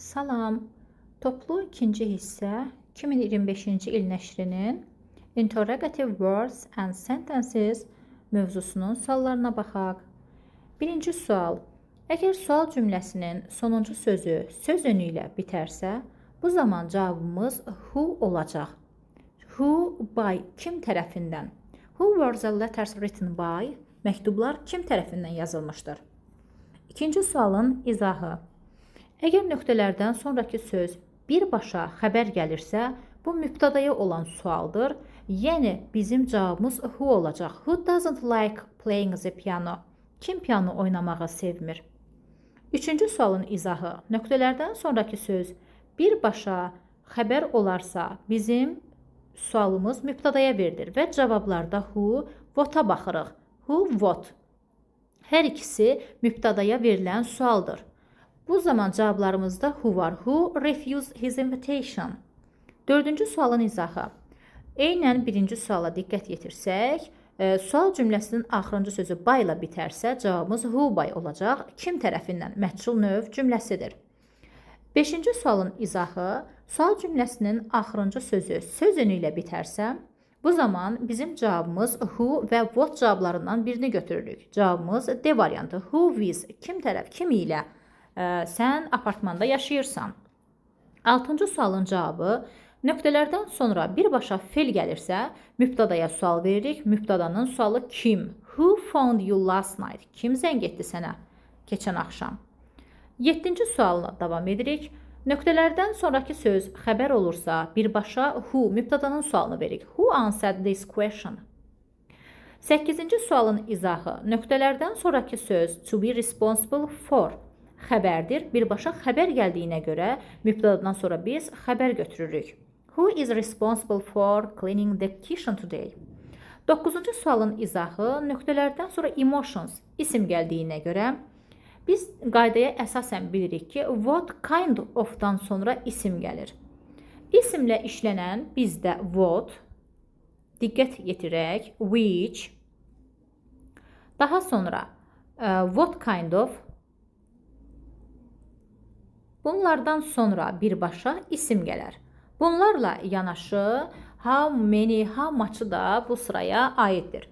Salam. Toplu ikinci hissə 2025-ci il nəşrinin Interrogative Words and Sentences mövzusunun suallarına baxaq. Birinci sual. Əgər sual cümləsinin sonuncu sözü söz önü ilə bitərsə, bu zaman cavabımız who olacaq. Who by kim tərəfindən? Who were the letters written by? Məktublar kim tərəfindən yazılmışdır? İkinci sualın izahı. Əgər nöqtələrdən sonraki söz birbaşa xəbər gəlirsə, bu mübtədaya olan sualdır. Yəni bizim cavabımız who olacaq. Who doesn't like playing the piano? Kim piano oynamağı sevmir? Üçüncü sualın izahı. Nöqtələrdən sonraki söz birbaşa xəbər olarsa, bizim sualımız mübtədaya verilir və cavablarda who, what-a baxırıq. Who, what. Hər ikisi mübtədaya verilən sualdır. Bu zaman cavablarımızda who var. Who refused his invitation? Dördüncü sualın izahı. Eynən birinci suala diqqət yetirsək, sual cümləsinin axırıncı sözü by ilə bitərsə, cavabımız who by olacaq. Kim tərəfindən? Məchul növ cümləsidir. Beşinci sualın izahı. Sual cümləsinin axırıncı sözü söz önü ilə bitərsə, bu zaman bizim cavabımız who və what cavablarından birini götürürük. Cavabımız D variantı. Who with? Kim tərəf? Kim ilə? Sən apartmanda yaşayırsan. Altıncı sualın cavabı. Nöqtələrdən sonra birbaşa fel gəlirsə, mübtədaya sual veririk. Mübtədanın sualı kim? Who phoned you last night? Kim zəng etdi sənə keçən axşam? Yeddinci sualla davam edirik. Nöqtələrdən sonraki söz xəbər olursa, birbaşa who, mübtədanın sualını veririk. Who answered this question? 8-ci sualın izahı. Nöqtələrdən sonraki söz to be responsible for xəbərdir. Birbaşa xəbər gəldiyinə görə mübtədadan sonra biz xəbər götürürük. Who is responsible for cleaning the kitchen today? 9-cu sualın izahı. Nöqtələrdən sonra emotions isim gəldiyinə görə biz qaydaya əsasən bilirik ki, what kind of-dan sonra isim gəlir. İsimlə işlənən bizdə what, diqqət yetirək, which, daha sonra what kind of, bunlardan sonra birbaşa isim gələr. Bunlarla yanaşı how many, how much da bu sıraya aiddir.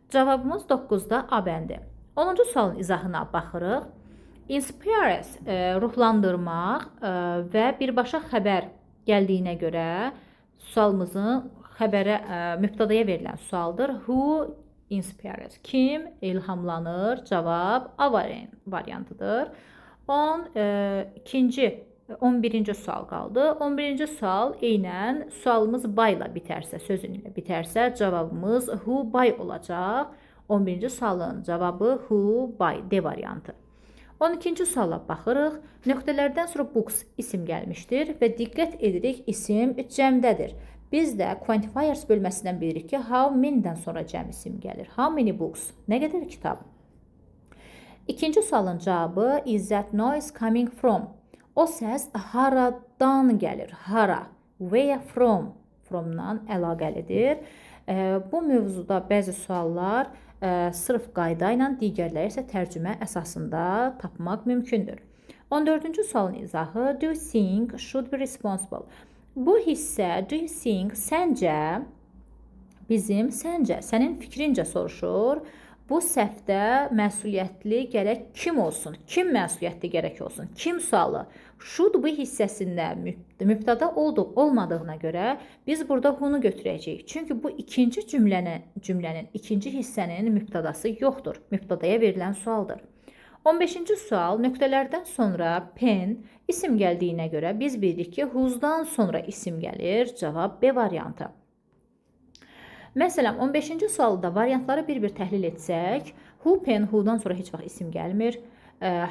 Cavabımız 9-da A bəndi. 10-cu sualın izahına baxırıq. Inspires ruhlandırmaq və birbaşa xəbər gəldiyinə görə sualımızın xəbərə, mübtədaya verilən sualdır. Who inspires? Kim ilhamlanır? Cavab A variantıdır. 11-ci sual qaldı. 11-ci sual eynən sualımız by ilə bitərsə, sözün ilə bitərsə, cavabımız who by olacaq. 11-ci sualın cavabı who by D variantı. 12-ci suala baxırıq. Nöqtələrdən sonra books isim gəlmişdir və diqqət edirik isim cəmdədir. Biz də quantifiers bölməsindən bilirik ki, how many-dən sonra cəm isim gəlir. How many books? Nə qədər kitab? İkinci sualın cavabı is that noise coming from? O səs haradan gəlir? Hara? Where from? From-dan əlaqəlidir. Bu mövzuda bəzi suallar sırf qayda ilə, digərləri isə tərcümə əsasında tapmaq mümkündür. 14-cü sualın izahı. Do you think should be responsible? Bu hissə do you think səncə, bizim səncə, sənin fikrincə soruşur. Bu səhvdə məsuliyyətli gərək kim olsun? Kim məsuliyyətli gərək olsun? Kim sualı? Should bu hissəsində mübtəda olmadığına görə biz burada who-nu götürəcəyik. Çünki bu ikinci cümlənin ikinci hissənin mübtədası yoxdur. Mübtədaya verilən sualdır. 15-ci sual. Nöqtələrdən sonra pen isim gəldiyinə görə biz bilirik ki, whose-dan sonra isim gəlir. Cavab B variantı. Məsələn, 15-ci sualda variantları bir-bir təhlil etsək, who, pen, who-dan sonra heç vaxt isim gəlmir.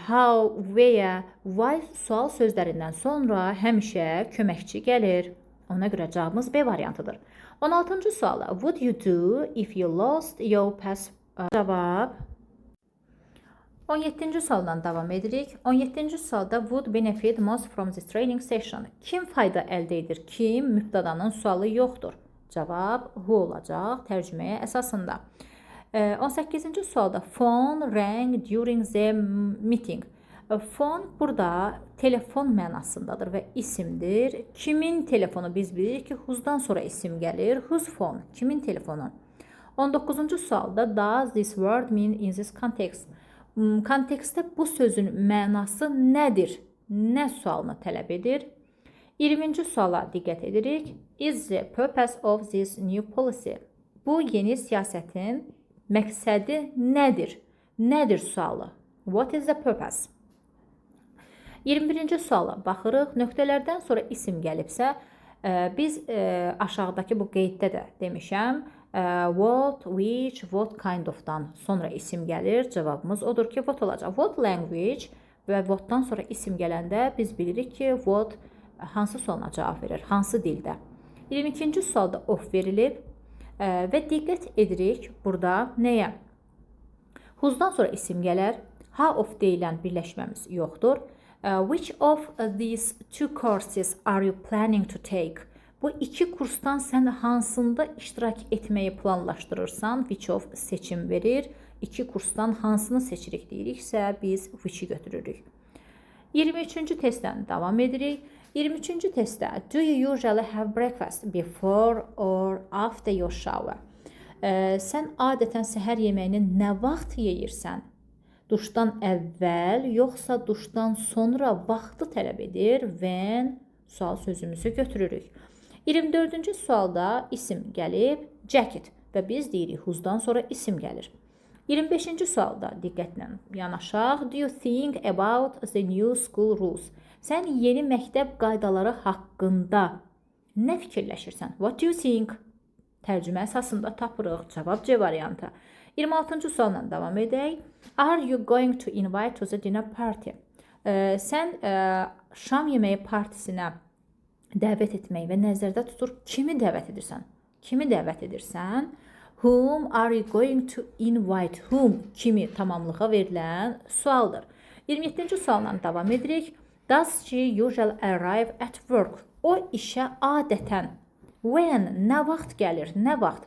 How, where, why sual sözlərindən sonra həmişə köməkçi gəlir. Ona görə cavabımız B variantıdır. 16-cı suala. Would you do if you lost your passport? Cavab. 17-ci sualdan davam edirik. 17-ci sualda would benefit most from this training session? Kim fayda əldə edir? Kim? Mübtədanın sualı yoxdur. Cavab who olacaq tərcüməyə əsasında. 18-ci sualda phone rang during the meeting. Phone burada telefon mənasındadır və isimdir. Kimin telefonu biz bilirik ki, who'dan sonra isim gəlir. Whose phone? Kimin telefonu? 19-cu sualda does this word mean in this context? Kontekstdə bu sözün mənası nədir? Nə sualını tələb edir? 20-ci suala diqqət edirik. Is the purpose of this new policy? Bu yeni siyasətin məqsədi nədir? Nədir sualı? What is the purpose? 21-ci suala baxırıq. Nöqtələrdən sonra isim gəlibsə, biz aşağıdakı bu qeyddə də demişəm. What, which, what kind of-dan sonra isim gəlir. Cavabımız odur ki, what olacaq. What language və what-dan sonra isim gələndə biz bilirik ki, what hansı sualına cavab verir, hansı dildə. 22-ci sualda of verilib və diqqət edirik burada nəyə? Who'dan sonra isim gələr. How of deyilən birləşməmiz yoxdur. Which of these two courses are you planning to take? Bu iki kursdan sən hansında iştirak etməyi planlaşdırırsan? Which of seçim verir. İki kursdan hansını seçirik deyiriksə, biz which-i götürürük. 23-cü testdən davam edirik. 23-cü testdə do you usually have breakfast before or after your shower? Sən adətən səhər yeməyini nə vaxt yeyirsən? Duşdan əvvəl, yoxsa duşdan sonra vaxtı tələb edir. When sual sözümüzü götürürük. 24-cü sualda isim gəlib, jacket və biz deyirik who'dan sonra isim gəlir. 25-ci sualda diqqətlə yanaşaq. Do you think about the new school rules? Sən yeni məktəb qaydaları haqqında nə fikirləşirsən? What do you think? Tərcümə əsasında tapırıq. Cavab C variantı. 26-cı sualla davam edək. Are you going to invite to the dinner party? Sən şam yeməyi partisinə dəvət etmək və nəzərdə tutur kimi dəvət edirsən? Kimi dəvət edirsən? Whom are you going to invite? Whom kimi tamamlığa verilən sualdır. 27-ci sualla davam edirik. Does she usually arrive at work? O işə adətən when nə vaxt gəlir? Nə vaxt?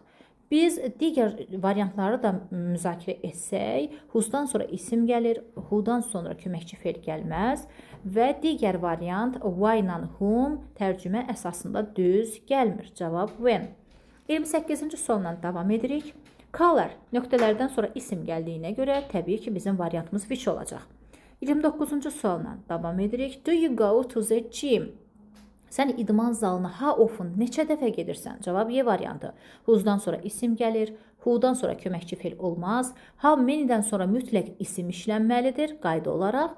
Biz digər variantları da müzakirə etsək, who'dan sonra isim gəlir, who'dan sonra köməkçi fe'l gəlməz və digər variant why ilə whom tərcümə əsasında düz gəlmir. Cavab when. 28-ci sualla davam edirik. Color nöqtələrdən sonra isim gəldiyinə görə təbii ki, bizim variantımız which olacaq. 29-cu sualla davam edirik. Do you go to the gym? Sən idman zalına how often neçə dəfə gedirsən? Cavab Y variantı. Who'dan sonra isim gəlir, who'dan sonra köməkçi fe'l olmaz. How many-dən sonra mütləq isim işlənməlidir qayda olaraq.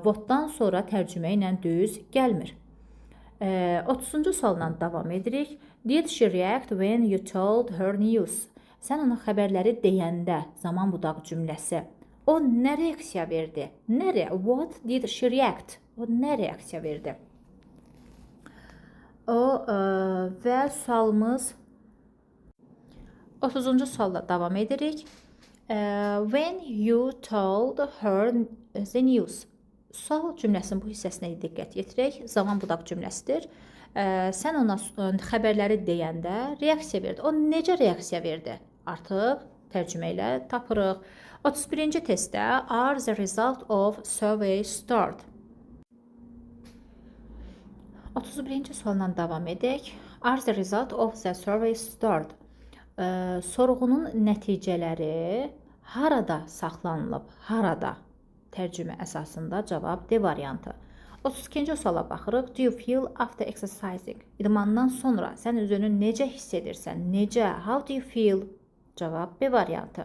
What'dan sonra tərcümə ilə düz gəlmir. 30-cu sualla davam edirik. Did she react when you told her news? Sən ona xəbərləri deyəndə zaman budaq cümləsi. O nə reaksiya verdi? What did she react? O nə reaksiya verdi? Və sualımız 30-cu sualla davam edirik. When you told her the news. Sual cümləsinin bu hissəsinə diqqət yetirək. Zaman budaq cümləsidir. Sən ona xəbərləri deyəndə reaksiya verdi. O necə reaksiya verdi? Artıq tərcümə ilə tapırıq. 31-ci testdə are the result of survey stored? 31-ci sualla davam edək. Are the result of the survey stored? Sorğunun nəticələri harada saxlanılıb? Harada? Tərcümə əsasında cavab D variantı. 32-ci suala baxırıq. Do you feel after exercising? İdmandan sonra sən özünü necə hiss edirsən? Necə? How do you feel? Cavab B variantı.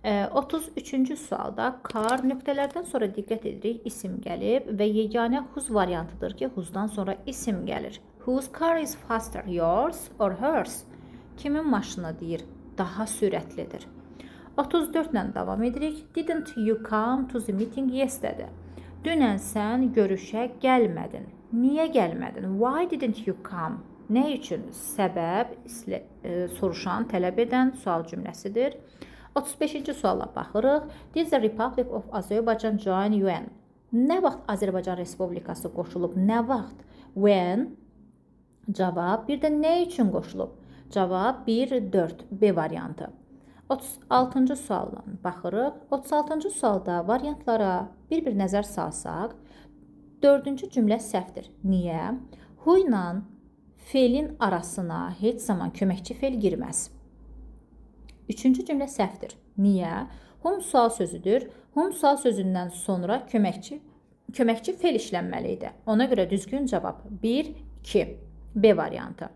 33-cü sualda car nöqtələrdən sonra diqqət edirik, isim gəlib və yeganə whose variantıdır ki, who'dan sonra isim gəlir. Whose car is faster, yours or hers? Kimin maşını deyir, daha sürətlidir. 34 ilə davam edirik. Didn't you come to the meeting yesterday? Dünən sən görüşə gəlmədin. Niyə gəlmədin? Why didn't you come? Nə üçün? Səbəb soruşan, tələb edən sual cümləsidir. 35-ci suala baxırıq. Did the Republic of Azerbaijan join UN? Nə vaxt Azərbaycan Respublikası qoşulub? Nə vaxt? When? Cavab. Bir də nə üçün qoşulub? Cavab 1-4 B variantı. 36-cı sualdan baxırıq. 36-cı sualda variantlara bir nəzər salsaq, 4-cü cümlə səhvdir. Niyə? Who ilə fe'lin arasına heç zaman köməkçi fe'l girməz. 3-cü cümlə səhvdir. Niyə? Whom sual sözüdür. Whom sual sözündən sonra köməkçi fe'l işlənməli idi. Ona görə düzgün cavab 1, 2. B variantı.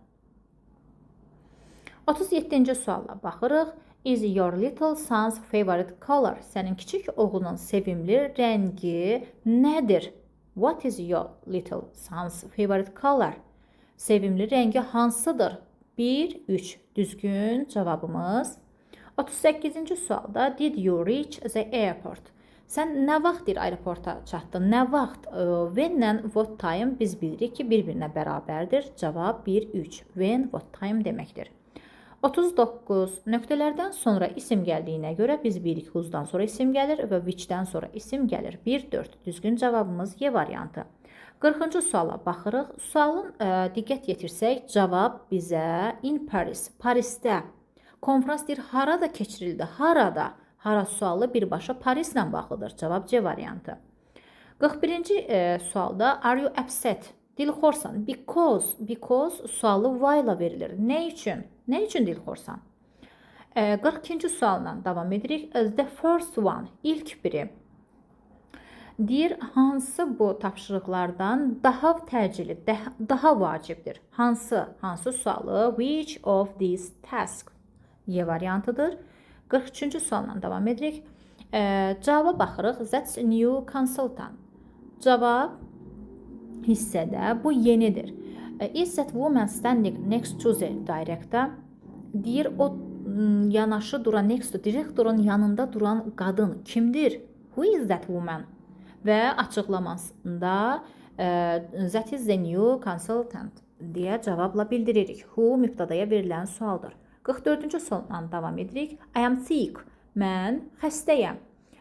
37-ci sualla baxırıq. Is your little son's favorite color? Sənin kiçik oğlunun sevimli rəngi nədir? What is your little son's favorite color? Sevimli rəngi hansıdır? 1, 3. Düzgün cavabımız. 38-ci sualda did you reach the airport? Sən nə vaxt aeroporta çatdın? Nə vaxt? When-lə what time biz bilirik ki, bir-birinə bərabərdir. Cavab 1, 3. When, what time deməkdir. 39. Nöqtələrdən sonra isim gəldiyinə görə biz bilirik who'dan sonra isim gəlir və which'dən sonra isim gəlir. 1, 4. Düzgün cavabımız Y variantı. 40-cı suala baxırıq. Sualın diqqət yetirsək, cavab bizə in Paris, Parisdə. Konfrans deyir, harada keçirildi? Harada? Hara sualı birbaşa Parislə bağlıdır. Cavab C variantı. 41-ci sualda are you upset? Dilxorsan. Because sualı why ilə verilir. Nə üçün? Nə üçün dilxorsan? 42-ci sualla davam edirik. The first one, ilk biri. Deyir, hansı bu tapşırıqlardan daha təcili, daha vacibdir? Hansı sualı? Which of these tasks? Y variantıdır. 43-cü sualla davam edirik. Cavaba baxırıq. That's a new consultant. Cavab hissədə bu yenidir. Is that woman standing next to the director? Deyir, o yanaşı duran, next to direktorun yanında duran qadın kimdir? Who is that woman? Və açıqlamasında that is the new consultant deyə cavabla bildiririk. Who mübtədaya verilən sualdır. 44-cü sualla davam edirik. I am sick. Mən xəstəyəm.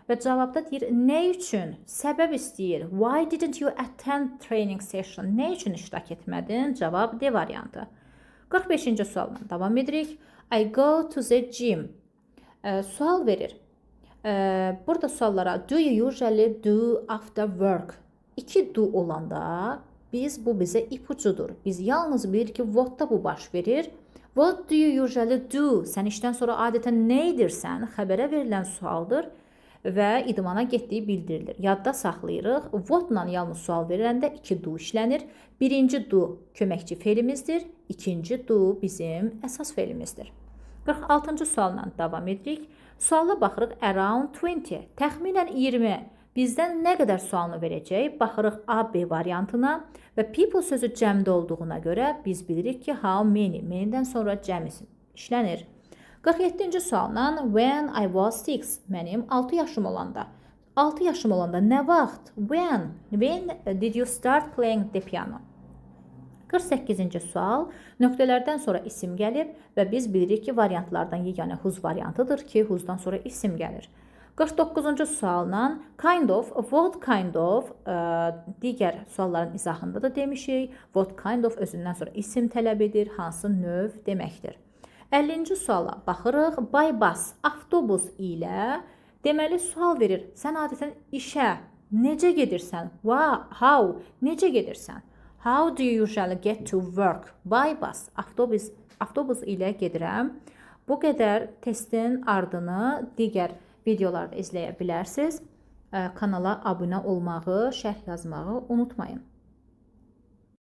Və cavabda deyir, nə üçün? Səbəb istəyir. Why didn't you attend training session? Nə üçün iştirak etmədin? Cavab D variantı. 45-ci sualla davam edirik. I go to the gym. Sual verir. Burada suallara do you usually do after work? 2 do olanda bu bizə ipucudur. Biz yalnız bilirik ki, what-da bu baş verir. What do you usually do? Sən işdən sonra adətən nə edirsən? Xəbərə verilən sualdır və idmana getdiyi bildirilir. Yadda saxlayırıq. What-la yalnız sual veriləndə 2 do işlənir. Birinci do köməkçi fe'limizdir. İkinci do bizim əsas fe'limizdir. 46-cı sualla davam edirik. Suala baxırıq around 20. Təxminən 20. Bizdən nə qədər sualını verəcək? Baxırıq A, B variantına və people sözü cəmdə olduğuna görə biz bilirik ki, how many, many'dən sonra cəm işlənir. 47-ci sualla when I was 6, mənim 6 yaşım olanda. 6 yaşım olanda nə vaxt? When did you start playing the piano? 48-ci sual, nöqtələrdən sonra isim gəlir və biz bilirik ki, variantlardan yeganə whose variantıdır ki, whosedan sonra isim gəlir. 49-cu sualla kind of, what kind of digər sualların izahında da demişik. What kind of özündən sonra isim tələb edir, hansı növ deməkdir. 50-ci suala baxırıq. By bus, avtobus ilə deməli sual verir. Sən adətən işə necə gedirsən? How, necə gedirsən? How do you usually get to work? By bus, avtobus ilə gedirəm. Bu qədər testin ardını digər videolarda izləyə bilərsiniz. Kanala abunə olmağı, şərh yazmağı unutmayın.